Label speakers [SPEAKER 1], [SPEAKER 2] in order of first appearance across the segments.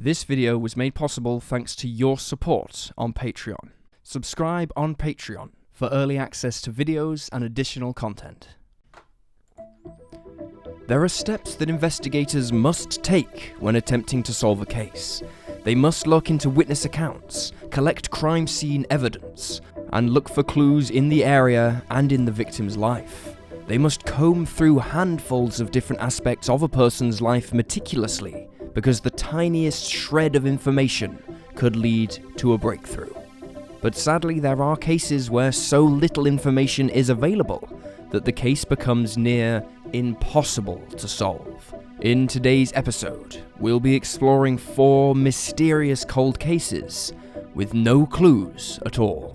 [SPEAKER 1] This video was made possible thanks to your support on Patreon. Subscribe on Patreon for early access to videos and additional content. There are steps that investigators must take when attempting to solve a case. They must look into witness accounts, collect crime scene evidence, and look for clues in the area and in the victim's life. They must comb through handfuls of different aspects of a person's life meticulously, because the tiniest shred of information could lead to a breakthrough. But sadly, there are cases where so little information is available that the case becomes near impossible to solve. In today's episode, we'll be exploring 4 mysterious cold cases with no clues at all.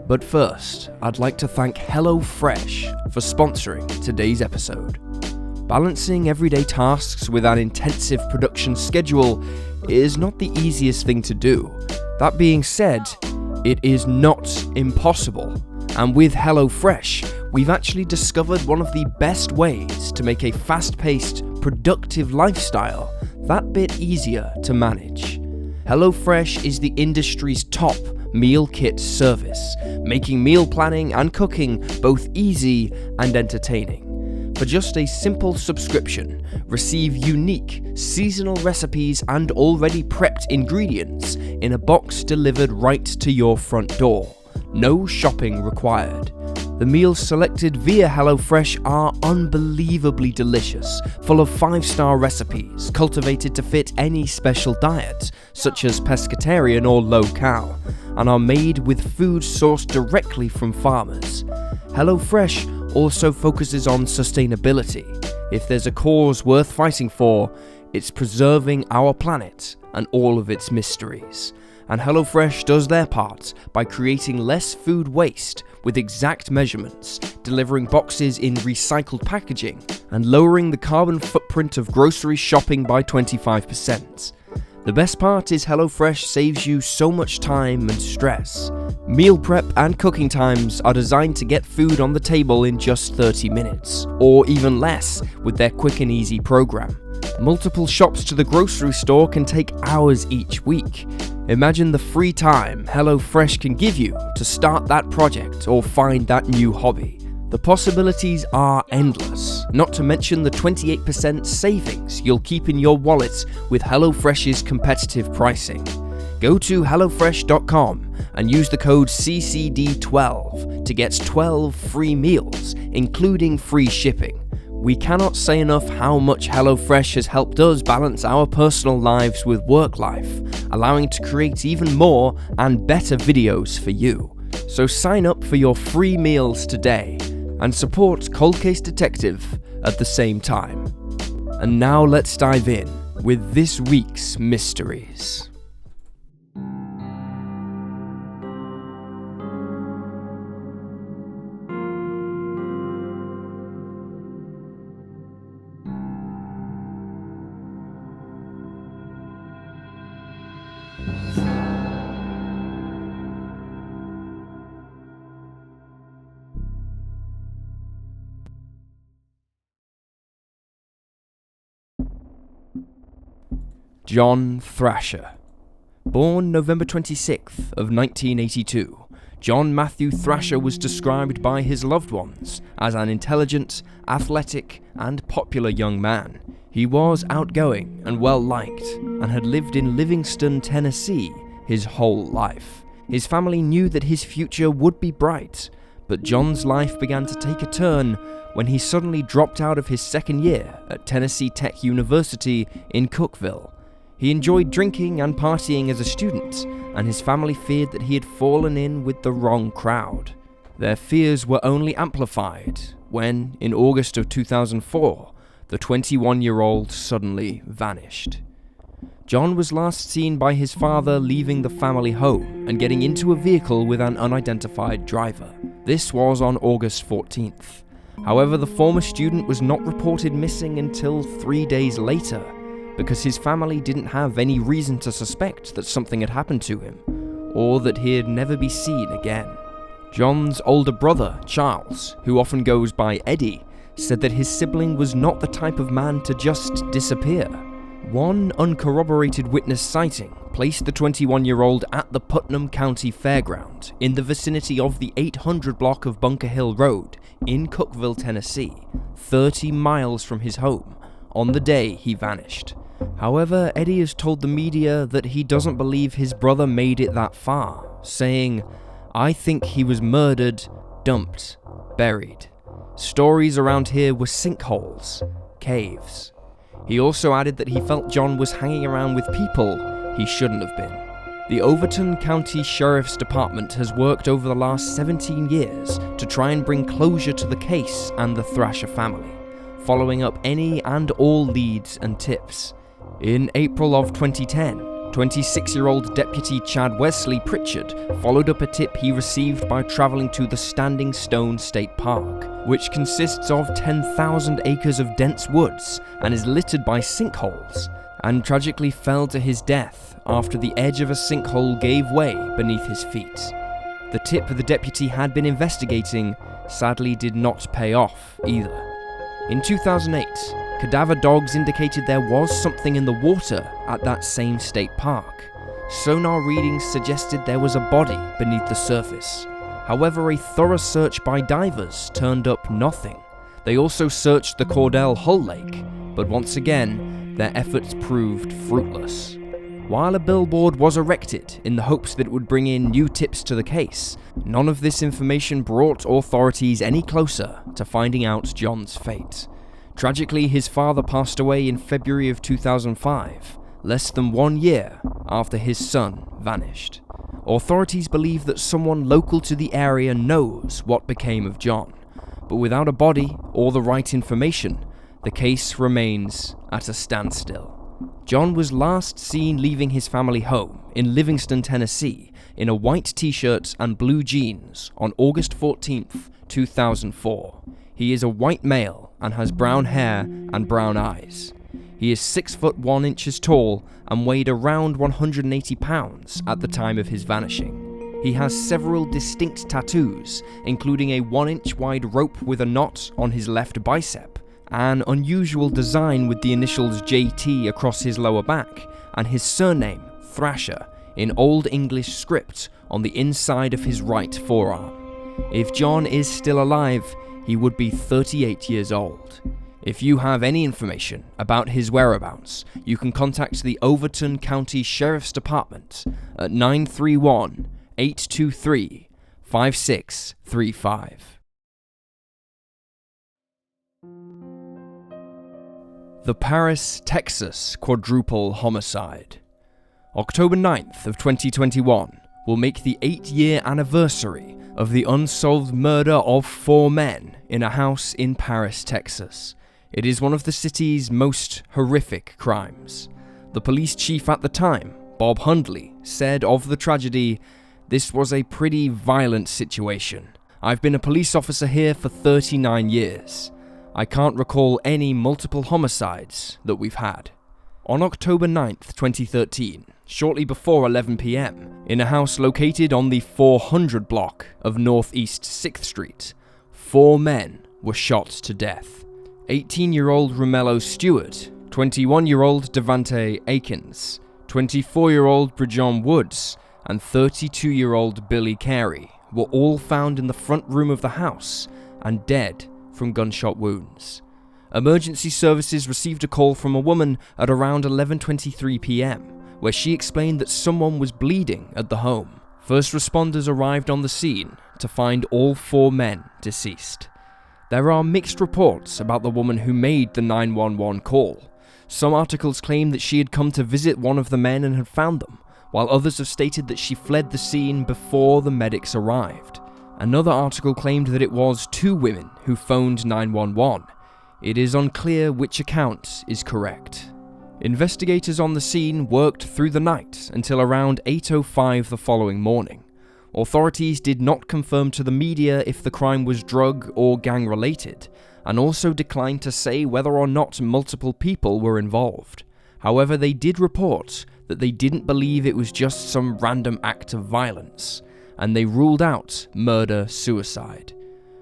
[SPEAKER 1] But first, I'd like to thank HelloFresh for sponsoring today's episode. Balancing everyday tasks with an intensive production schedule is not the easiest thing to do. That being said, it is not impossible. And with HelloFresh, we've actually discovered one of the best ways to make a fast-paced, productive lifestyle that bit easier to manage. HelloFresh is the industry's top meal kit service, making meal planning and cooking both easy and entertaining. For just a simple subscription, receive unique, seasonal recipes and already prepped ingredients in a box delivered right to your front door. No shopping required. The meals selected via HelloFresh are unbelievably delicious, full of 5-star recipes cultivated to fit any special diet, such as pescatarian or low-cal, and are made with food sourced directly from farmers. HelloFresh also focuses on sustainability. If there's a cause worth fighting for, it's preserving our planet and all of its mysteries. And HelloFresh does their part by creating less food waste with exact measurements, delivering boxes in recycled packaging, and lowering the carbon footprint of grocery shopping by 25%. The best part is HelloFresh saves you so much time and stress. Meal prep and cooking times are designed to get food on the table in just 30 minutes, or even less with their quick and easy program. Multiple shops to the grocery store can take hours each week. Imagine the free time HelloFresh can give you to start that project or find that new hobby. The possibilities are endless, not to mention the 28% savings you'll keep in your wallet with HelloFresh's competitive pricing. Go to HelloFresh.com and use the code CCD12 to get 12 free meals, including free shipping. We cannot say enough how much HelloFresh has helped us balance our personal lives with work life, allowing to create even more and better videos for you. So sign up for your free meals today and support Cold Case Detective at the same time. And now let's dive in with this week's mysteries. John Thrasher. Born November 26th of 1982, John Matthew Thrasher was described by his loved ones as an intelligent, athletic, and popular young man. He was outgoing and well-liked, and had lived in Livingston, Tennessee his whole life. His family knew that his future would be bright, but John's life began to take a turn when he suddenly dropped out of his second year at Tennessee Tech University in Cookeville. He enjoyed drinking and partying as a student, and his family feared that he had fallen in with the wrong crowd. Their fears were only amplified when, in August of 2004, the 21-year-old suddenly vanished. John was last seen by his father leaving the family home and getting into a vehicle with an unidentified driver. This was on August 14th. However, the former student was not reported missing until 3 days later, because his family didn't have any reason to suspect that something had happened to him, or that he'd never be seen again. John's older brother, Charles, who often goes by Eddie, said that his sibling was not the type of man to just disappear. One uncorroborated witness sighting placed the 21-year-old at the Putnam County Fairground in the vicinity of the 800 block of Bunker Hill Road in Cookeville, Tennessee, 30 miles from his home, on the day he vanished. However, Eddie has told the media that he doesn't believe his brother made it that far, saying, "I think he was murdered, dumped, buried. Stories around here were sinkholes, caves." He also added that he felt John was hanging around with people he shouldn't have been. The Overton County Sheriff's Department has worked over the last 17 years to try and bring closure to the case and the Thrasher family, following up any and all leads and tips. In April of 2010, 26-year-old Deputy Chad Wesley Pritchard followed up a tip he received by traveling to the Standing Stone State Park, which consists of 10,000 acres of dense woods and is littered by sinkholes, and tragically fell to his death after the edge of a sinkhole gave way beneath his feet. The tip the deputy had been investigating sadly did not pay off either. In 2008, cadaver dogs indicated there was something in the water at that same state park. Sonar readings suggested there was a body beneath the surface. However, a thorough search by divers turned up nothing. They also searched the Cordell Hull Lake, but once again, their efforts proved fruitless. While a billboard was erected in the hopes that it would bring in new tips to the case, none of this information brought authorities any closer to finding out John's fate. Tragically, his father passed away in February of 2005, less than 1 year after his son vanished. Authorities believe that someone local to the area knows what became of John, but without a body or the right information, the case remains at a standstill. John was last seen leaving his family home in Livingston, Tennessee, in a white t-shirt and blue jeans on August 14th, 2004. He is a white male and has brown hair and brown eyes. He is 6 foot 1 inches tall and weighed around 180 pounds at the time of his vanishing. He has several distinct tattoos, including a 1-inch wide rope with a knot on his left bicep, an unusual design with the initials JT across his lower back, and his surname, Thrasher, in Old English script on the inside of his right forearm. If John is still alive, he would be 38 years old. If you have any information about his whereabouts, you can contact the Overton County Sheriff's Department at 931-823-5635. The Paris, Texas Quadruple Homicide. October 9th of 2021 will make the 8-year anniversary of the unsolved murder of 4 men in a house in Paris, Texas. It is one of the city's most horrific crimes. The police chief at the time, Bob Hundley, said of the tragedy, "This was a pretty violent situation. I've been a police officer here for 39 years. I can't recall any multiple homicides that we've had." On October 9th, 2013, shortly before 11 p.m, in a house located on the 400 block of Northeast 6th Street, 4 men were shot to death. 18-year-old Romello Stewart, 21-year-old Devante Akins, 24-year-old Brijon Woods, and 32-year-old Billy Carey were all found in the front room of the house and dead from gunshot wounds. Emergency services received a call from a woman at around 11:23 p.m, where she explained that someone was bleeding at the home. First responders arrived on the scene to find all 4 men deceased. There are mixed reports about the woman who made the 911 call. Some articles claim that she had come to visit one of the men and had found them, while others have stated that she fled the scene before the medics arrived. Another article claimed that it was 2 women who phoned 911. It is unclear which account is correct. Investigators on the scene worked through the night until around 8:05 the following morning. Authorities did not confirm to the media if the crime was drug or gang related, and also declined to say whether or not multiple people were involved. However, they did report that they didn't believe it was just some random act of violence, and they ruled out murder-suicide.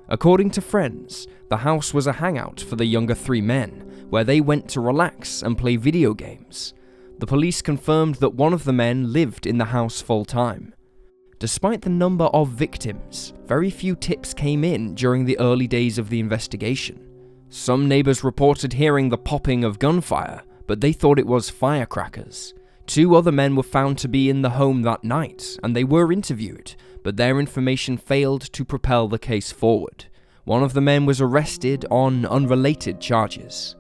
[SPEAKER 1] According to friends, the house was a hangout for the younger three men, where they went to relax and play video games. The police confirmed that one of the men lived in the house full-time. Despite the number of victims, very few tips came in during the early days of the investigation. Some neighbors reported hearing the popping of gunfire, but they thought it was firecrackers. 2 other men were found to be in the home that night, and they were interviewed, but their information failed to propel the case forward. One of the men was arrested on unrelated charges.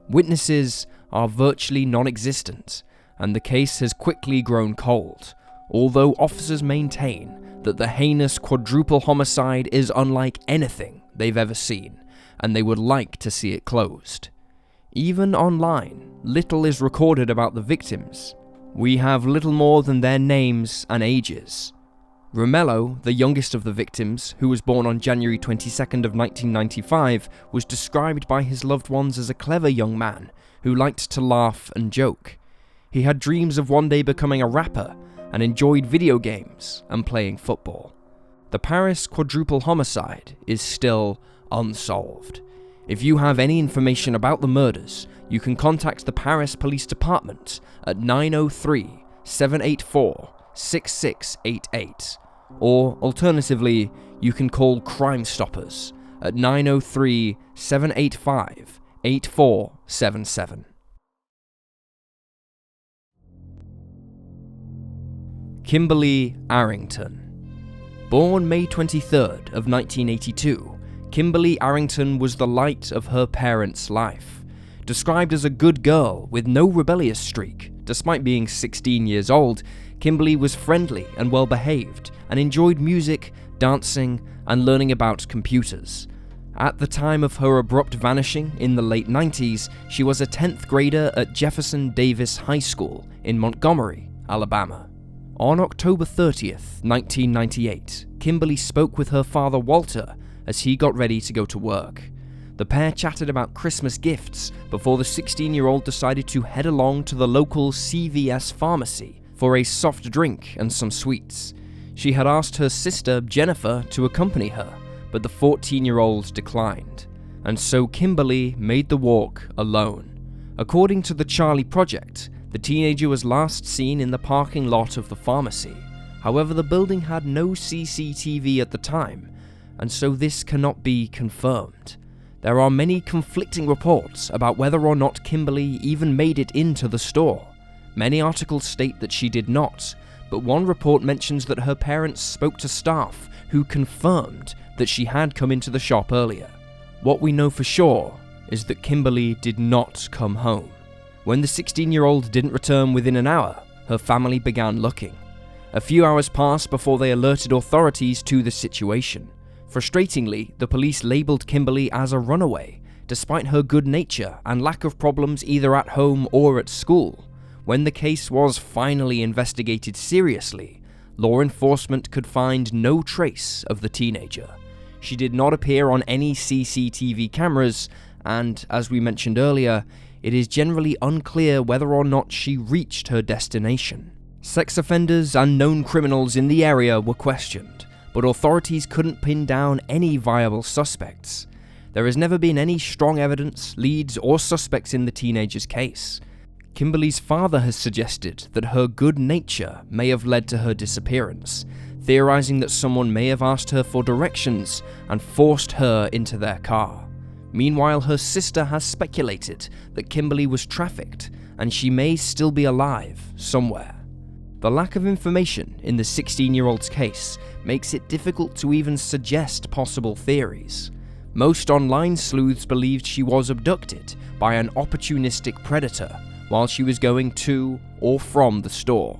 [SPEAKER 1] Witnesses are virtually non-existent, and the case has quickly grown cold, although officers maintain that the heinous quadruple homicide is unlike anything they've ever seen, and they would like to see it closed. Even online, little is recorded about the victims. We have little more than their names and ages. Romello, the youngest of the victims, who was born on January 22nd of 1995, was described by his loved ones as a clever young man who liked to laugh and joke. He had dreams of one day becoming a rapper and enjoyed video games and playing football. The Paris quadruple homicide is still unsolved. If you have any information about the murders, you can contact the Paris Police Department at 903-784-6688, or alternatively, you can call Crime Stoppers at 903-785-8477. Kimberly Arrington. Born May 23rd of 1982, Kimberly Arrington was the light of her parents' life. Described as a good girl with no rebellious streak, despite being 16 years old, Kimberly was friendly and well-behaved and enjoyed music, dancing, and learning about computers. At the time of her abrupt vanishing in the late 90s, she was a 10th grader at Jefferson Davis High School in Montgomery, Alabama. On October 30th, 1998, Kimberly spoke with her father Walter as he got ready to go to work. The pair chatted about Christmas gifts before the 16-year-old decided to head along to the local CVS pharmacy for a soft drink and some sweets. She had asked her sister Jennifer to accompany her, but the 14-year-old declined, and so Kimberly made the walk alone. According to the Charlie Project, the teenager was last seen in the parking lot of the pharmacy. However, the building had no CCTV at the time, and so this cannot be confirmed. There are many conflicting reports about whether or not Kimberly even made it into the store. Many articles state that she did not, but one report mentions that her parents spoke to staff who confirmed that she had come into the shop earlier. What we know for sure is that Kimberly did not come home. When the 16-year-old didn't return within an hour, her family began looking. A few hours passed before they alerted authorities to the situation. Frustratingly, the police labeled Kimberly as a runaway, despite her good nature and lack of problems either at home or at school. When the case was finally investigated seriously, law enforcement could find no trace of the teenager. She did not appear on any CCTV cameras, and, as we mentioned earlier, it is generally unclear whether or not she reached her destination. Sex offenders and known criminals in the area were questioned, but authorities couldn't pin down any viable suspects. There has never been any strong evidence, leads, or suspects in the teenager's case. Kimberly's father has suggested that her good nature may have led to her disappearance, theorizing that someone may have asked her for directions and forced her into their car. Meanwhile, her sister has speculated that Kimberly was trafficked and she may still be alive somewhere. The lack of information in the 16-year-old's case makes it difficult to even suggest possible theories. Most online sleuths believed she was abducted by an opportunistic predator while she was going to or from the store.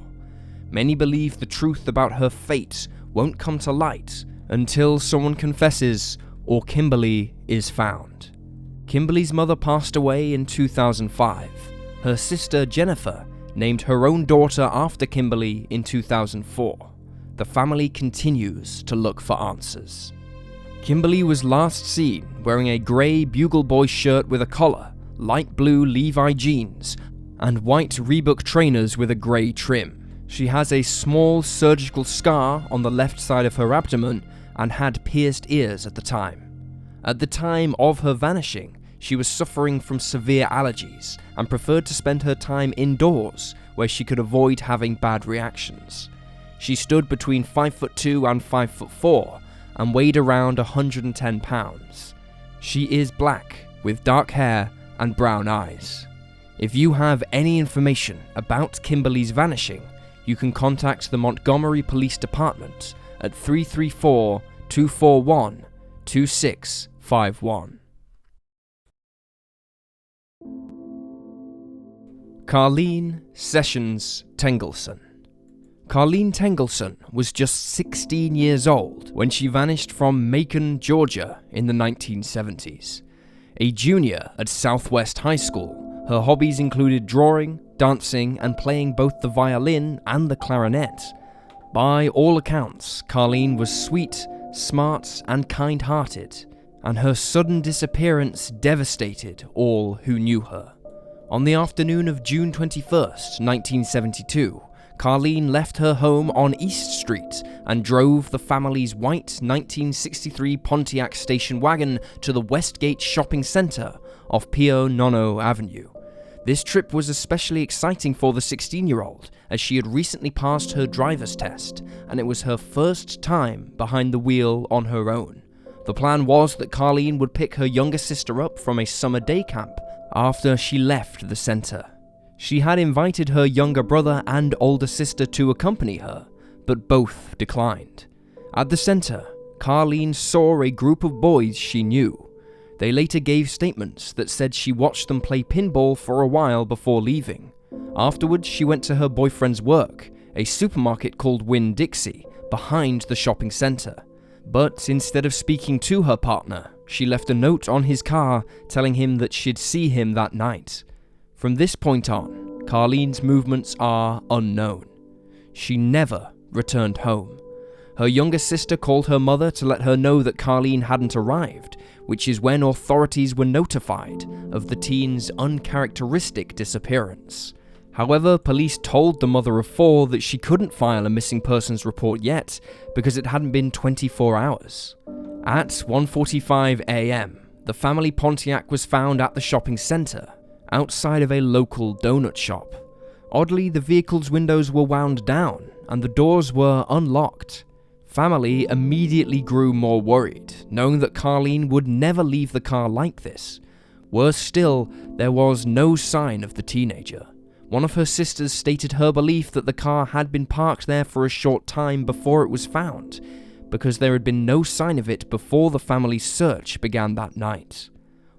[SPEAKER 1] Many believe the truth about her fate won't come to light until someone confesses or Kimberly is found. Kimberly's mother passed away in 2005. Her sister Jennifer named her own daughter after Kimberly in 2004. The family continues to look for answers. Kimberly was last seen wearing a grey Bugle Boy shirt with a collar, light blue Levi jeans, and white Reebok trainers with a grey trim. She has a small surgical scar on the left side of her abdomen and had pierced ears at the time. At the time of her vanishing, she was suffering from severe allergies and preferred to spend her time indoors where she could avoid having bad reactions. She stood between 5'2" and 5'4" and weighed around 110 pounds. She is black with dark hair and brown eyes. If you have any information about Kimberly's vanishing, you can contact the Montgomery Police Department at 334-241-2651. Carlene Sessions Tengelsen. Carlene Tengelsen was just 16 years old when she vanished from Macon, Georgia in the 1970s. A junior at Southwest High School, her hobbies included drawing, dancing, and playing both the violin and the clarinet. By all accounts, Carlene was sweet, smart, and kind-hearted, and her sudden disappearance devastated all who knew her. On the afternoon of June 21st, 1972, Carlene left her home on East Street and drove the family's white 1963 Pontiac station wagon to the Westgate Shopping Center off Pio Nono Avenue. This trip was especially exciting for the 16-year-old, as she had recently passed her driver's test, and it was her first time behind the wheel on her own. The plan was that Carlene would pick her younger sister up from a summer day camp after she left the center. She had invited her younger brother and older sister to accompany her, but both declined. At the center, Carlene saw a group of boys she knew. They later gave statements that said she watched them play pinball for a while before leaving. Afterwards, she went to her boyfriend's work, a supermarket called Winn-Dixie, behind the shopping center. But instead of speaking to her partner, she left a note on his car telling him that she'd see him that night. From this point on, Carlene's movements are unknown. She never returned home. Her younger sister called her mother to let her know that Carlene hadn't arrived, which is when authorities were notified of the teen's uncharacteristic disappearance. However, police told the mother of four that she couldn't file a missing persons report yet because it hadn't been 24 hours. At 1:45 a.m., the family Pontiac was found at the shopping center, outside of a local donut shop. Oddly, the vehicle's windows were wound down and the doors were unlocked. Family immediately grew more worried, knowing that Carlene would never leave the car like this. Worse still, there was no sign of the teenager. One of her sisters stated her belief that the car had been parked there for a short time before it was found, because there had been no sign of it before the family's search began that night.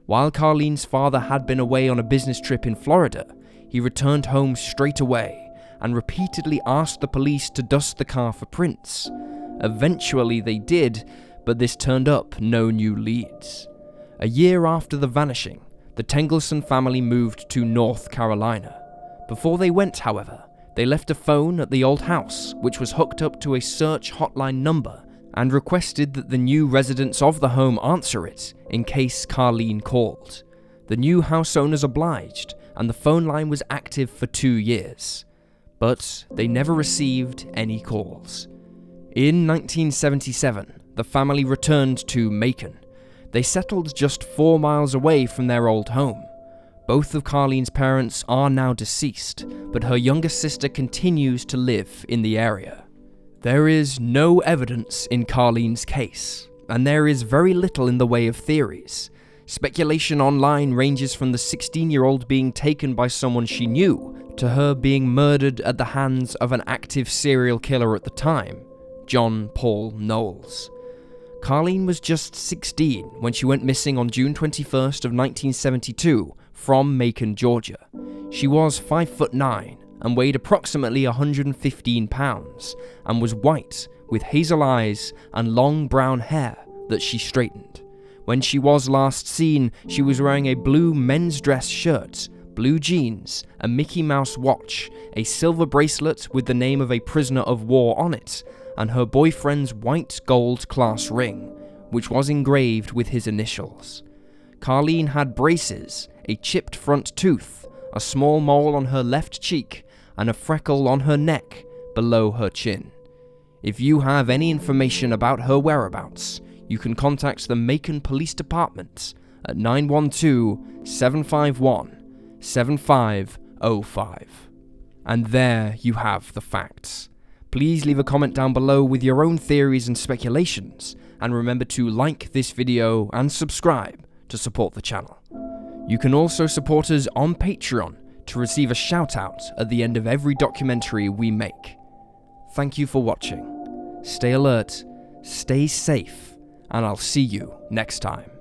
[SPEAKER 1] While Carlene's father had been away on a business trip in Florida, he returned home straight away and repeatedly asked the police to dust the car for prints. Eventually they did, but this turned up no new leads. A year after the vanishing, the Tengelsen family moved to North Carolina. Before they went, however, they left a phone at the old house, which was hooked up to a search hotline number, and requested that the new residents of the home answer it in case Carlene called. The new house owners obliged, and the phone line was active for 2 years. But they never received any calls. In 1977, the family returned to Macon. They settled just 4 miles away from their old home. Both of Carlene's parents are now deceased, but her younger sister continues to live in the area. There is no evidence in Carlene's case, and there is very little in the way of theories. Speculation online ranges from the 16-year-old being taken by someone she knew, to her being murdered at the hands of an active serial killer at the time, John Paul Knowles. Carlene was just 16 when she went missing on June 21st of 1972 from Macon, Georgia. She was 5'9" and weighed approximately 115 pounds, and was white with hazel eyes and long brown hair that she straightened. When she was last seen, she was wearing a blue men's dress shirt, blue jeans, a Mickey Mouse watch, a silver bracelet with the name of a prisoner of war on it, and her boyfriend's white gold class ring, which was engraved with his initials. Carlene had braces, a chipped front tooth, a small mole on her left cheek, and a freckle on her neck below her chin. If you have any information about her whereabouts, you can contact the Macon Police Department at 912-751-7505. And there you have the facts. Please leave a comment down below with your own theories and speculations, and remember to like this video and subscribe to support the channel. You can also support us on Patreon to receive a shout out at the end of every documentary we make. Thank you for watching. Stay alert, stay safe, and I'll see you next time.